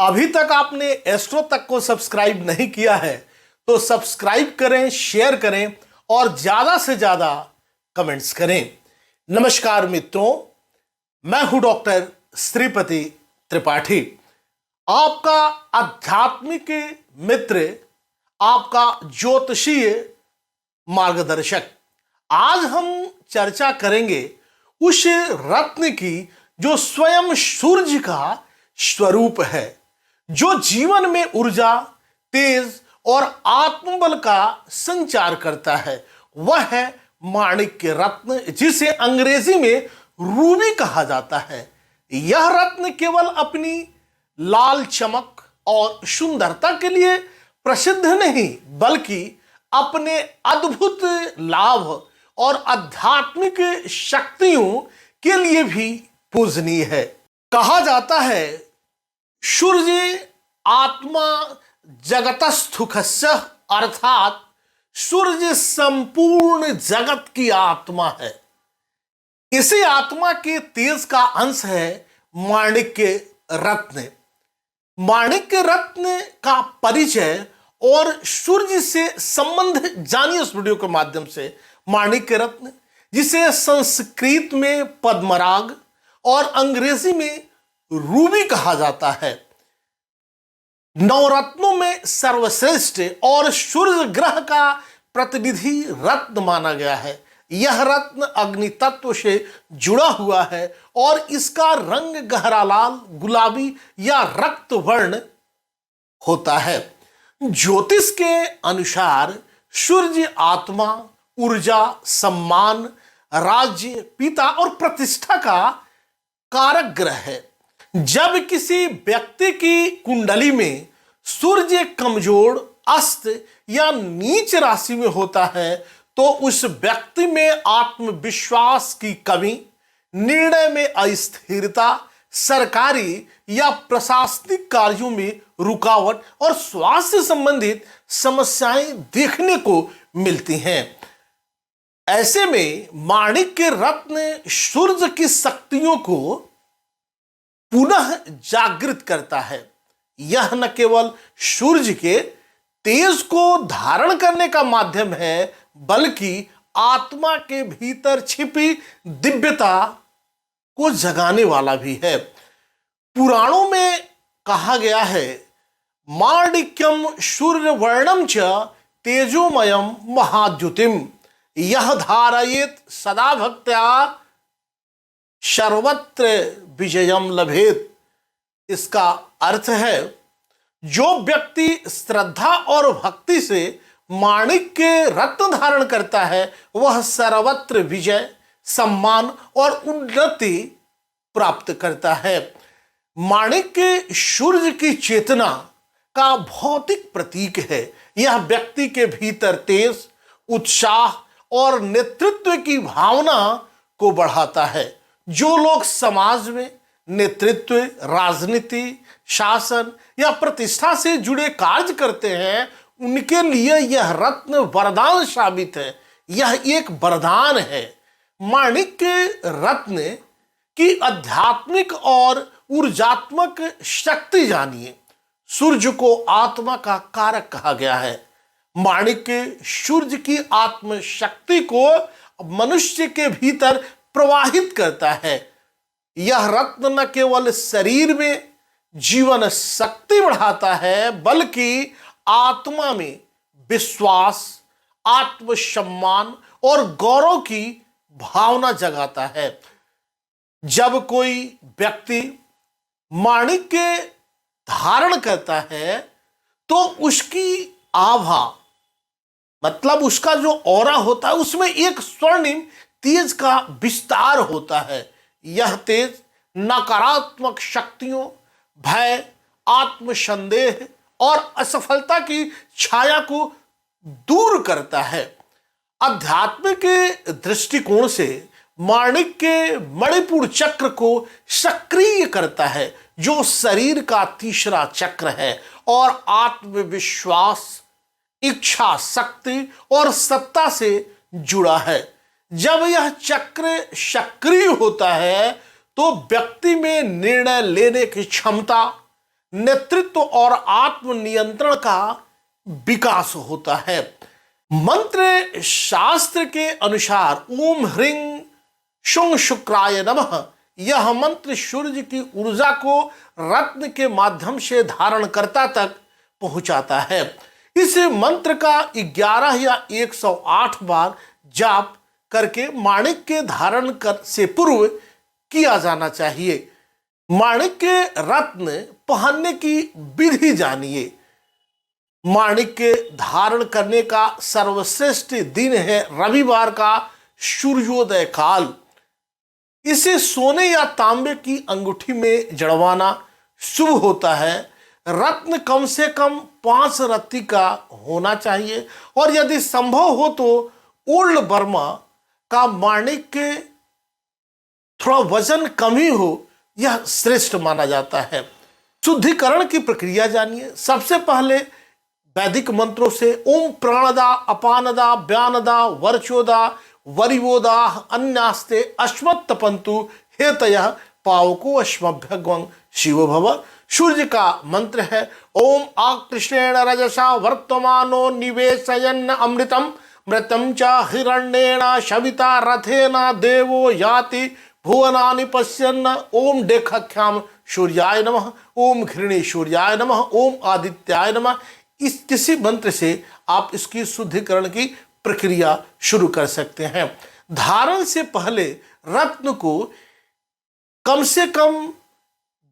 अभी तक आपने एस्ट्रो तक को सब्सक्राइब नहीं किया है तो सब्सक्राइब करें, शेयर करें और ज्यादा से ज्यादा कमेंट्स करें। नमस्कार मित्रों, मैं हूं डॉक्टर श्रीपति त्रिपाठी, आपका आध्यात्मिक मित्र, आपका ज्योतिषीय मार्गदर्शक। आज हम चर्चा करेंगे उस रत्न की जो स्वयं सूर्य का स्वरूप है, जो जीवन में ऊर्जा, तेज और आत्मबल का संचार करता है। वह है माणिक्य रत्न, जिसे अंग्रेजी में रूबी कहा जाता है। यह रत्न केवल अपनी लाल चमक और सुंदरता के लिए प्रसिद्ध नहीं, बल्कि अपने अद्भुत लाभ और आध्यात्मिक शक्तियों के लिए भी पूजनीय है। कहा जाता है सूर्य आत्मा जगतस्थुखस्य, अर्थात सूर्य संपूर्ण जगत की आत्मा है। इसी आत्मा के तेज का अंश है माणिक्य रत्न। माणिक्य रत्न का परिचय और सूर्य से संबंध जानिए इस वीडियो के माध्यम से। माणिक्य रत्न, जिसे संस्कृत में पद्मराग और अंग्रेजी में रूबी कहा जाता है, नवरत्नों में सर्वश्रेष्ठ और सूर्य ग्रह का प्रतिनिधि रत्न माना गया है। यह रत्न अग्नि तत्व से जुड़ा हुआ है और इसका रंग गहरा लाल, गुलाबी या रक्त वर्ण होता है। ज्योतिष के अनुसार सूर्य आत्मा, ऊर्जा, सम्मान, राज्य, पिता और प्रतिष्ठा का कारक ग्रह है। जब किसी व्यक्ति की कुंडली में सूर्य कमजोर, अस्त या नीच राशि में होता है तो उस व्यक्ति में आत्मविश्वास की कमी, निर्णय में अस्थिरता, सरकारी या प्रशासनिक कार्यों में रुकावट और स्वास्थ्य संबंधित समस्याएं देखने को मिलती हैं। ऐसे में माणिक्य रत्न सूर्य की शक्तियों को पुनः जागृत करता है। यह न केवल सूर्य के तेज को धारण करने का माध्यम है, बल्कि आत्मा के भीतर छिपी दिव्यता को जगाने वाला भी है। पुराणों में कहा गया है, माणिक्यम सूर्य वर्णम च तेजोमयम महाद्युतिम यह धारयेत सदा भक्त्या सर्वत्र विजयम लभेत। इसका अर्थ है, जो व्यक्ति श्रद्धा और भक्ति से माणिक्य रत्न धारण करता है वह सर्वत्र विजय, सम्मान और उन्नति प्राप्त करता है। माणिक्य सूर्य की चेतना का भौतिक प्रतीक है। यह व्यक्ति के भीतर तेज, उत्साह और नेतृत्व की भावना को बढ़ाता है। जो लोग समाज में नेतृत्व, राजनीति, शासन या प्रतिष्ठा से जुड़े कार्य करते हैं, उनके लिए यह रत्न वरदान साबित है। यह एक वरदान है। माणिक्य रत्न की आध्यात्मिक और ऊर्जात्मक शक्ति जानिए। सूर्य को आत्मा का कारक कहा गया है। माणिक्य सूर्य की आत्म शक्ति को मनुष्य के भीतर प्रवाहित करता है। यह रत्न न केवल शरीर में जीवन शक्ति बढ़ाता है, बल्कि आत्मा में विश्वास, आत्मसम्मान और गौरव की भावना जगाता है। जब कोई व्यक्ति माणिक्य धारण करता है तो उसकी आभा, मतलब उसका जो ऑरा होता है, उसमें एक स्वर्णिम तेज का विस्तार होता है। यह तेज नकारात्मक शक्तियों, भय, आत्मसंदेह और असफलता की छाया को दूर करता है। आध्यात्मिक दृष्टिकोण से माणिक्य मणिपुर चक्र को सक्रिय करता है, जो शरीर का तीसरा चक्र है और आत्मविश्वास, इच्छा शक्ति और सत्ता से जुड़ा है। जब यह चक्र सक्रिय होता है तो व्यक्ति में निर्णय लेने की क्षमता, नेतृत्व और आत्मनियंत्रण का विकास होता है। मंत्र शास्त्र के अनुसार ओम ह्रीं शुंग शुक्राय नमः, यह मंत्र सूर्य की ऊर्जा को रत्न के माध्यम से धारणकर्ता तक पहुंचाता है। इस मंत्र का 11 या 108 बार जाप करके माणिक्य धारण कर से पूर्व किया जाना चाहिए। माणिक्य रत्न पहनने की विधि जानिए। माणिक्य धारण करने का सर्वश्रेष्ठ दिन है रविवार का सूर्योदय काल। इसे सोने या तांबे की अंगूठी में जड़वाना शुभ होता है। रत्न कम से कम 5 रत्ती का होना चाहिए और यदि संभव हो तो ओल्ड बर्मा का माणिक्य थोड़ा वजन कम ही हो, यह श्रेष्ठ माना जाता है। शुद्धिकरण की प्रक्रिया जानिए। सबसे पहले वैदिक मंत्रों से ओम प्राणदा अपानदा व्यानदा वर्चोदा वरिवोदा अन्यास्ते अश्वत्थपंतु हेतयः पावको अश्मभ्यग्वं शिवो भव। सूर्य का मंत्र है ओम आकृष्णेन रजसा वर्तमानो निवेशयन् अमृतम मृतम च हिरण्येन शविता रथेन देवो याति भुवनानि पश्यन्। ओम डेखख्याम सूर्याय नमः, ओम घृणे सूर्याय नमः, ओम आदित्याय नमः। इस किसी मंत्र से आप इसकी शुद्धिकरण की प्रक्रिया शुरू कर सकते हैं। धारण से पहले रत्न को कम से कम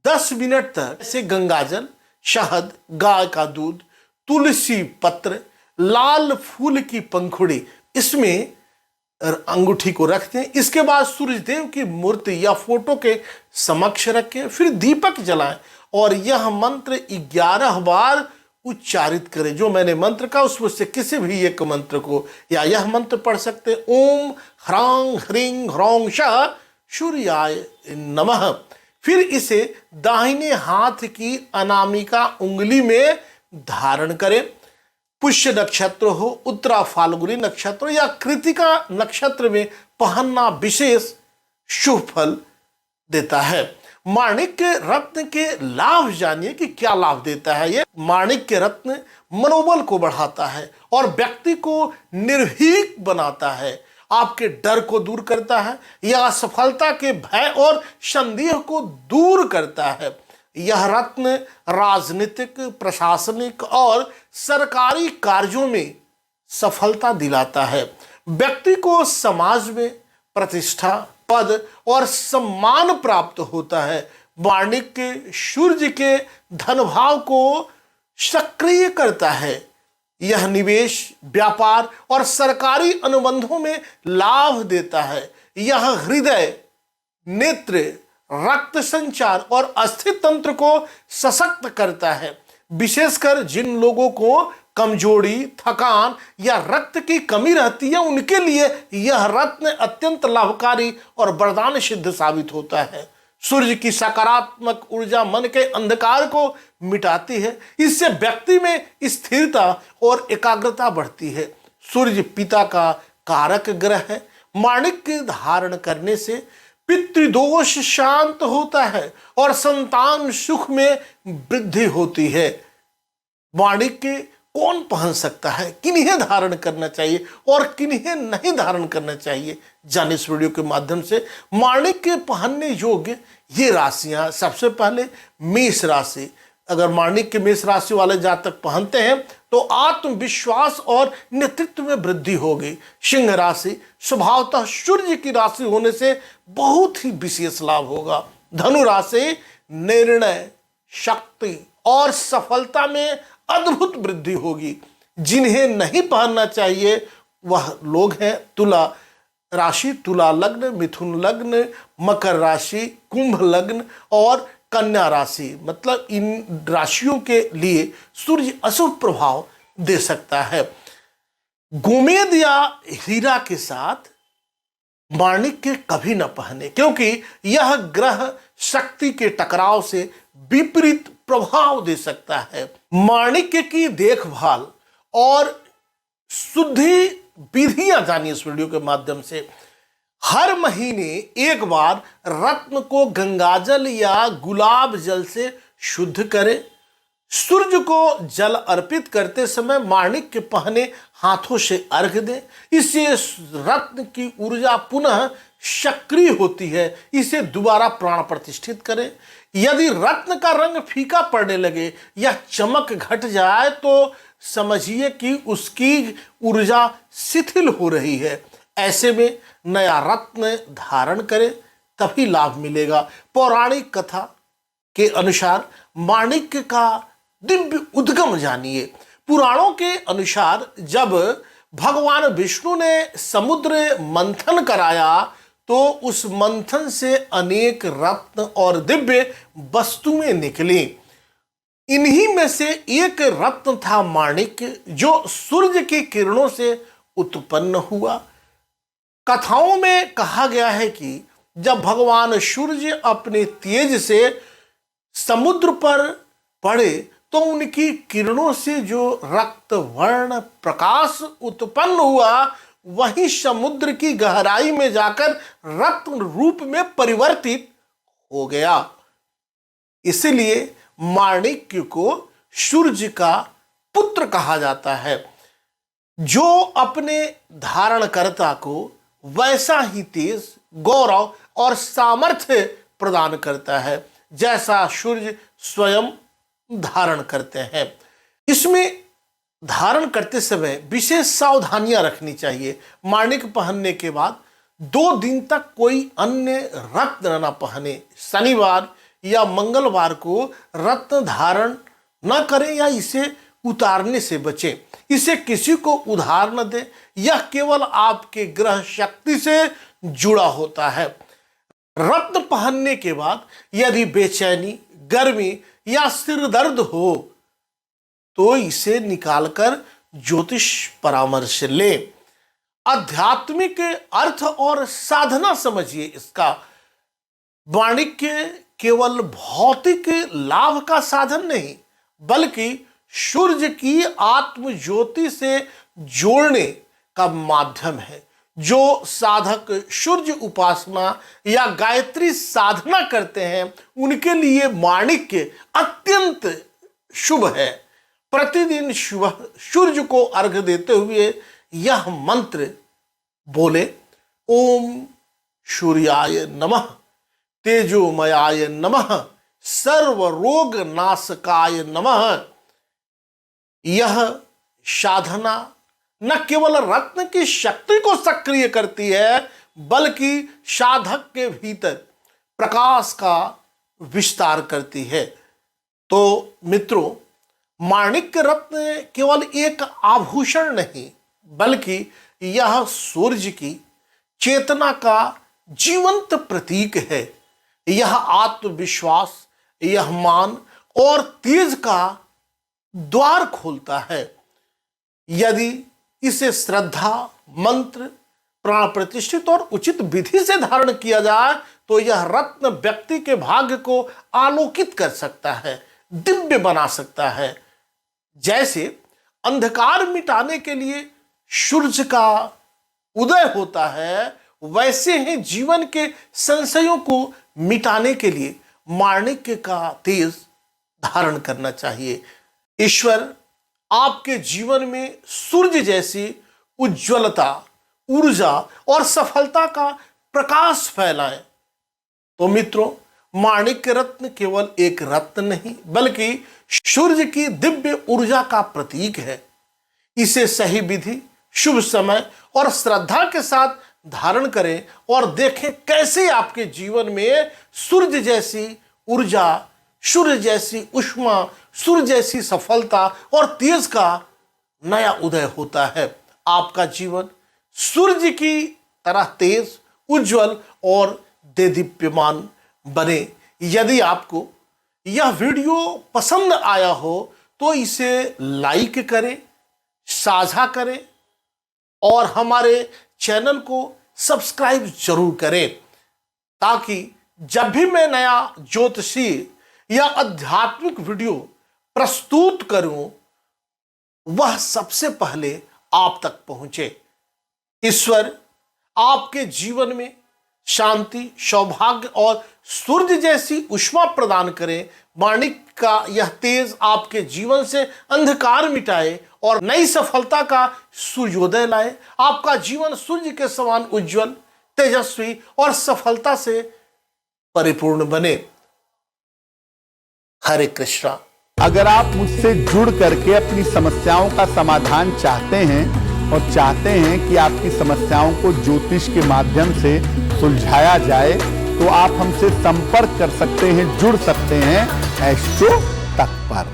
10 मिनट तक से गंगाजल, शहद, गाय का दूध, तुलसी पत्र, लाल फूल की पंखुड़ी इसमें अंगूठी को रख दें। इसके बाद सूर्य देव की मूर्ति या फोटो के समक्ष रखें, फिर दीपक जलाएं और यह मंत्र 11 बार उच्चारित करें। जो मैंने मंत्र का उसमें से किसी भी एक मंत्र को या यह मंत्र पढ़ सकते हैं। ओम ह्रां ह्रीं ह्रौं शः सूर्याय नमः। फिर इसे दाहिने हाथ की अनामिका उंगली में धारण करें। पुष्य नक्षत्र हो, उत्तरा फाल्गुनी नक्षत्र या कृतिका नक्षत्र में पहनना विशेष शुभ फल देता है। माणिक्य रत्न के लाभ जानिए कि क्या लाभ देता है। ये माणिक्य रत्न मनोबल को बढ़ाता है और व्यक्ति को निर्भीक बनाता है, आपके डर को दूर करता है, यह असफलता के भय और संदेह को दूर करता है। यह रत्न राजनीतिक, प्रशासनिक और सरकारी कार्यों में सफलता दिलाता है। व्यक्ति को समाज में प्रतिष्ठा, पद और सम्मान प्राप्त होता है। माणिक्य सूर्य के धनभाव को सक्रिय करता है। यह निवेश, व्यापार और सरकारी अनुबंधों में लाभ देता है। यह हृदय, नेत्र, रक्त संचार और अस्थि तंत्र को सशक्त करता है। विशेषकर जिन लोगों को कमजोरी, थकान या रक्त की कमी रहती है उनके लिए यह रत्न अत्यंत लाभकारी और वरदान सिद्ध साबित होता है। सूर्य की सकारात्मक ऊर्जा मन के अंधकार को मिटाती है। इससे व्यक्ति में स्थिरता और एकाग्रता बढ़ती है। सूर्य पिता का कारक ग्रह है। माणिक्य धारण करने से पितृदोष शांत होता है और संतान सुख में वृद्धि होती है। माणिक्य कौन पहन सकता है, किन्हें धारण करना चाहिए और किन्हें नहीं धारण करना चाहिए, जाने इस वीडियो के माध्यम से। माणिक्य पहनने योग्य ये राशियां, सबसे पहले मेष राशि। अगर माणिक्य मेष राशि वाले जातक पहनते हैं तो आत्मविश्वास और नेतृत्व में वृद्धि होगी। सिंह राशि, स्वभावतः सूर्य की राशि होने से बहुत ही विशेष लाभ होगा। धनु राशि, निर्णय शक्ति और सफलता में अद्भुत वृद्धि होगी। जिन्हें नहीं पहनना चाहिए वह लोग हैं तुला राशि, तुला लग्न, मिथुन लग्न, मकर राशि, कुंभ लग्न और कन्या राशि। मतलब इन राशियों के लिए सूर्य अशुभ प्रभाव दे सकता है। गोमेद या हीरा के साथ माणिक्य कभी न पहने, क्योंकि यह ग्रह शक्ति के टकराव से विपरीत प्रभाव दे सकता है। माणिक्य की देखभाल और शुद्धि विधियां जानिए इस वीडियो के माध्यम से। हर महीने एक बार रत्न को गंगाजल या गुलाब जल से शुद्ध करें। सूर्य को जल अर्पित करते समय माणिक्य पहने हाथों से अर्घ दें। इससे रत्न की ऊर्जा पुनः सक्रिय होती है। इसे दोबारा प्राण प्रतिष्ठित करें। यदि रत्न का रंग फीका पड़ने लगे या चमक घट जाए तो समझिए कि उसकी ऊर्जा शिथिल हो रही है। ऐसे में नया रत्न धारण करें, तभी लाभ मिलेगा। पौराणिक कथा के अनुसार माणिक्य का दिव्य उद्गम जानिए। पुराणों के अनुसार जब भगवान विष्णु ने समुद्र मंथन कराया तो उस मंथन से अनेक रत्न और दिव्य वस्तुएं निकली। इन्हीं में से एक रत्न था माणिक्य, जो सूर्य की किरणों से उत्पन्न हुआ। कथाओं में कहा गया है कि जब भगवान सूर्य अपने तेज से समुद्र पर पड़े तो उनकी किरणों से जो रक्त वर्ण प्रकाश उत्पन्न हुआ वही समुद्र की गहराई में जाकर रत्न रूप में परिवर्तित हो गया। इसलिए माणिक्य को सूर्य का पुत्र कहा जाता है, जो अपने धारणकर्ता को वैसा ही तेज, गौरव और सामर्थ्य प्रदान करता है जैसा सूर्य स्वयं धारण करते हैं। इसमें धारण करते समय विशेष सावधानियां रखनी चाहिए। माणिक पहनने के बाद 2 दिन तक कोई अन्य रत्न न पहने। शनिवार या मंगलवार को रत्न धारण न करें या इसे उतारने से बचें। इसे किसी को उधार न दें। यह केवल आपके ग्रह शक्ति से जुड़ा होता है। रत्न पहनने के बाद यदि बेचैनी, गर्मी या सिर दर्द हो तो इसे निकालकर ज्योतिष परामर्श लें। आध्यात्मिक अर्थ और साधना समझिए इसका। माणिक्य केवल भौतिक लाभ का साधन नहीं, बल्कि सूर्य की आत्म ज्योति से जोड़ने का माध्यम है। जो साधक सूर्य उपासना या गायत्री साधना करते हैं उनके लिए माणिक्य अत्यंत शुभ है। प्रतिदिन सुबह सूर्य को अर्घ देते हुए यह मंत्र बोले, ओम सूर्याय नमः, तेजोमयाय नमः, सर्व रोग नाशकाय नमः। यह साधना न केवल रत्न की शक्ति को सक्रिय करती है, बल्कि साधक के भीतर प्रकाश का विस्तार करती है। तो मित्रों, माणिक्य रत्न केवल एक आभूषण नहीं, बल्कि यह सूर्य की चेतना का जीवंत प्रतीक है। यह आत्मविश्वास, यह मान और तेज का द्वार खोलता है। यदि इसे श्रद्धा, मंत्र, प्राण प्रतिष्ठित और उचित विधि से धारण किया जाए तो यह रत्न व्यक्ति के भाग्य को आलोकित कर सकता है, दिव्य बना सकता है। जैसे अंधकार मिटाने के लिए सूर्य का उदय होता है, वैसे ही जीवन के संशयों को मिटाने के लिए माणिक्य का तेज धारण करना चाहिए। ईश्वर आपके जीवन में सूर्य जैसी उज्ज्वलता, ऊर्जा और सफलता का प्रकाश फैलाएं। तो मित्रों, माणिक्य रत्न केवल एक रत्न नहीं, बल्कि सूर्य की दिव्य ऊर्जा का प्रतीक है। इसे सही विधि, शुभ समय और श्रद्धा के साथ धारण करें और देखें कैसे आपके जीवन में सूर्य जैसी ऊर्जा, सूर्य जैसी उष्मा, सूर्य जैसी सफलता और तेज का नया उदय होता है। आपका जीवन सूर्य की तरह तेज, उज्जवल और देदीप्यमान बने। यदि आपको यह वीडियो पसंद आया हो तो इसे लाइक करें, साझा करें और हमारे चैनल को सब्सक्राइब जरूर करें, ताकि जब भी मैं नया ज्योतिषीय या आध्यात्मिक वीडियो प्रस्तुत करूं वह सबसे पहले आप तक पहुंचे। ईश्वर आपके जीवन में शांति, सौभाग्य और सूर्य जैसी उष्मा प्रदान करें। माणिक का यह तेज आपके जीवन से अंधकार मिटाए और नई सफलता का सूर्योदय लाए। आपका जीवन सूर्य के समान उज्जवल, तेजस्वी और सफलता से परिपूर्ण बने। हरे कृष्णा। अगर आप मुझसे जुड़ करके अपनी समस्याओं का समाधान चाहते हैं और चाहते हैं कि आपकी समस्याओं को ज्योतिष के माध्यम से सुलझाया जाए, तो आप हमसे संपर्क कर सकते हैं, जुड़ सकते हैं एस्ट्रो तक पर।